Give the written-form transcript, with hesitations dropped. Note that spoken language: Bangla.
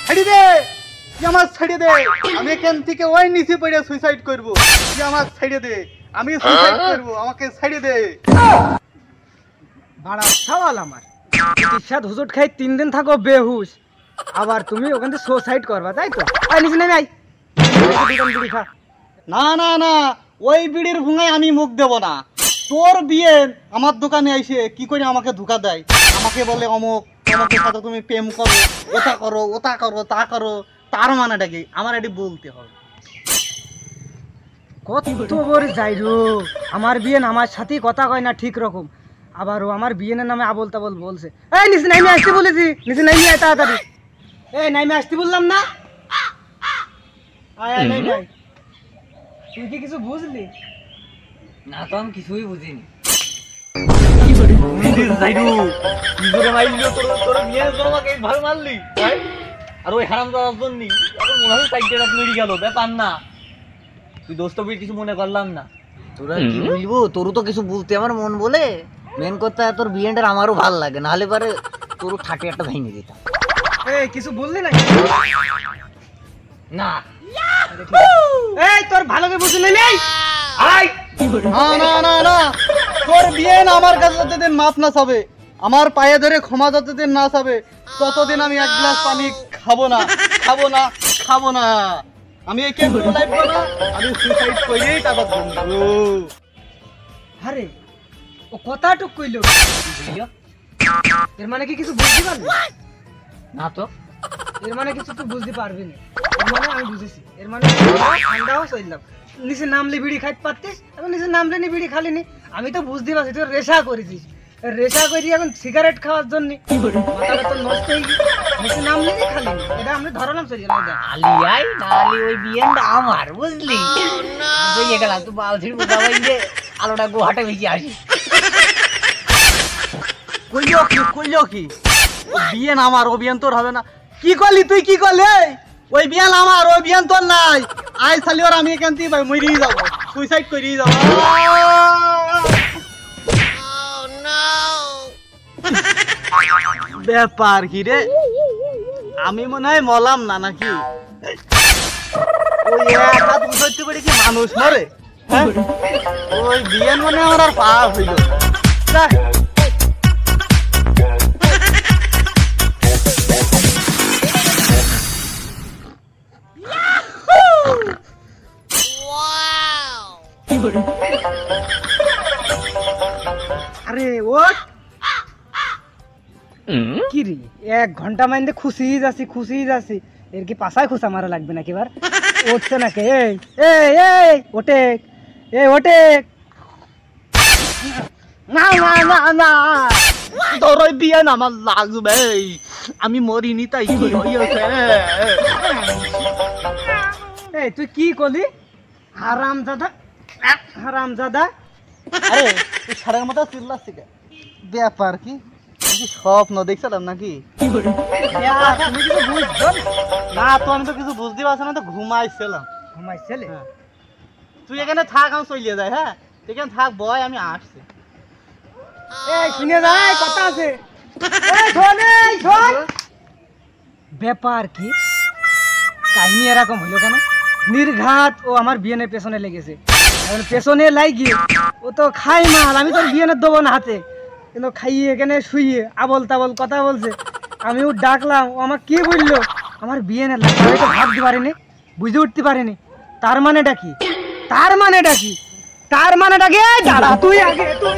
ছাড়ি দে, তুই আমার ছেড়ে দে। আমি এখান থেকে ওই নিচে পড়ে সুইসাইড করব। তুই আমার ছেড়ে দে, আমি সুইসাইড করব, আমাকে ছেড়ে দে। ভাড়া সওয়াল আমার চিকিৎসাত হুজুট খাই 3 দিন থাকো বেহুশ, আবার তুমি ওখান থেকে সুসাইড করবা, তাই তো? আই নিচে নেমে আই, বিড়ি খা। না না না, ওই বিড়ির ভুঙায় আমি মুখ দেব না। তোর বিয়ে আমার দোকানে এসে কি করে আমাকে ধোকা দেয়, আমাকে বলে অমুক অমুকের সাথে তুমি প্রেম করো, ওটা করো, ওটা করো, তা করো। তার মানেটা কি আমার এটি বলতে হবে। কত বড় যাইরো, আমার বিয়ে আমার সাথেই কথা কয় না ঠিক রকম, আবার ও আমার বিয়ের নামে আবল তাবল বলছে। এই নিচে নাইমে আসতে বলেছি, নিচে নাইমে আয় তাড়াতাড়ি। এই নাইমে আসতে বললাম না? আয় আয় নাইমে আয়। তুই কি কিছু বুঝলি না? তো আমি কিছুই বুঝিনি। আর ওই হারাম দাদার জন্য মনে হয় সাইডটা তৈরি গেল, ব্যাপার না। তুই দোস্ত কিছু মনে করলাম না। তোরা কি বলবো, তোরও তো কিছু বলতে আমার মন বলে। মেন কথা তোর বিয়েটার আমারও ভাল লাগে, নাহলে পারে তোর ঠাটে একটা ভেঙে দিতাম। এই কিছু বললি না? না এই তোর ভালো করে বুঝলি নেই। আই না না না না, তোর বিয়ে না আমার কাছে যতদিন মাপ না চাবে, আমার পায়ে ধরে ক্ষমা যতদিন না চাবে, ততদিন আমি এক গ্লাস পানি খাবো না, খাবো না, খাবো না। আমি একে লাগবো না, আমি সুইসাইড করেই টাকা দেবো। আরে ও কথাটুক কইলো, এর মানে কি কিছু বুঝতে পারবি না? তো এর মানে কিছু তুই বুঝতে পারবি না। এর মানে আমি বুঝেছি, এর মানে ঠান্ডাও চললাম। নিচে নামলে বিড়ি খাইতে পারতিস, এখন নিচে নামলে নি বিড়ি খালি নি। আমি তো বুঝতে পারছি তুই রেশা করেছিস, রেশা করি এখন সিগারেট খাওয়ার জন্য মাথাটা তো নষ্ট হয়ে গেছে। নিচে নামলে নি খালি নি, এটা আমি ধরালাম চলে গেলাম। আলি আই নালি ওই বিয়েটা আমার, বুঝলি? বুঝে গেলাম তুই বালছির বাবাই যে আলোটা গোহাটে বেশি আসি। কইলো কি কইলো কি? বিয়ে আমার, ও বিয়ে তোর হবে না। কি করলি তুই, কি করলি? ওই বিয়ান আমার, ওই বিয়ান তোর নাই। আই সালি আর আমি এখান থেকে মরেই যাব, সুইসাইড করেই যাব। ব্যাপার কি রে, আমি মনে হয় মলাম না নাকি? ওই এক হাত উঠাইতে পারি কি মানুষ মরে? হ্যাঁ, ওই বিয়ান মনে আমার আর পাওয়া হইল। আরে ও কি রে, 1 ঘন্টা মাইন্দে খুশি যাচ্ছি। এর কি পাশায় খুশা মারা লাগবে নাকি? এবার উঠছে নাকি? এই এই এই ওটে, এই ওটে। না না না না, তোর ওই বিয়ে না আমার লাগবে, আমি মরিনি তাই কি হইছে? এই তুই কি করলি? হারামজাদা, হারামজাদা। আরে তুই সারের মতো চিল্লাচ্ছি কে? ব্যাপার কি, আমি স্বপ্ন দেখছিলাম নাকি? তুমি কিছু বুঝছো না তো, আমি তো কিছু বুঝতে পারছি না, তো ঘুমাইছিলাম। ঘুমাইছিলে? তুই এখানে থাক, আমি চলিয়ে যাই। হ্যাঁ, তুই এখানে থাক, বয়, আমি আসছি। এই শুনে যাই, কথা আছে। এই শোন, এই শোন। ব্যাপার কি, কাহিনী এরকম হলো কেন? নির্ঘাত ও আমার বিয়েনের পেছনে লেগেছে। এখন পেছনে লাগিয়ে ও তো খাই মাল, আমি তোর বিয়েনের দেবো না হাতে, কিন্তু খাইয়ে এখানে শুইয়ে আবল তাবল কথা বলছে। আমিও ডাকলাম, ও আমার কি বললো? আমার বিয়েনের লাগে, আমি তো ভাবতে পারিনি, বুঝে উঠতে পারিনি। তার মানেটা কি? তার মানেটা কি? তার মানেটা কি? দাঁড়া তুই আগে, তুই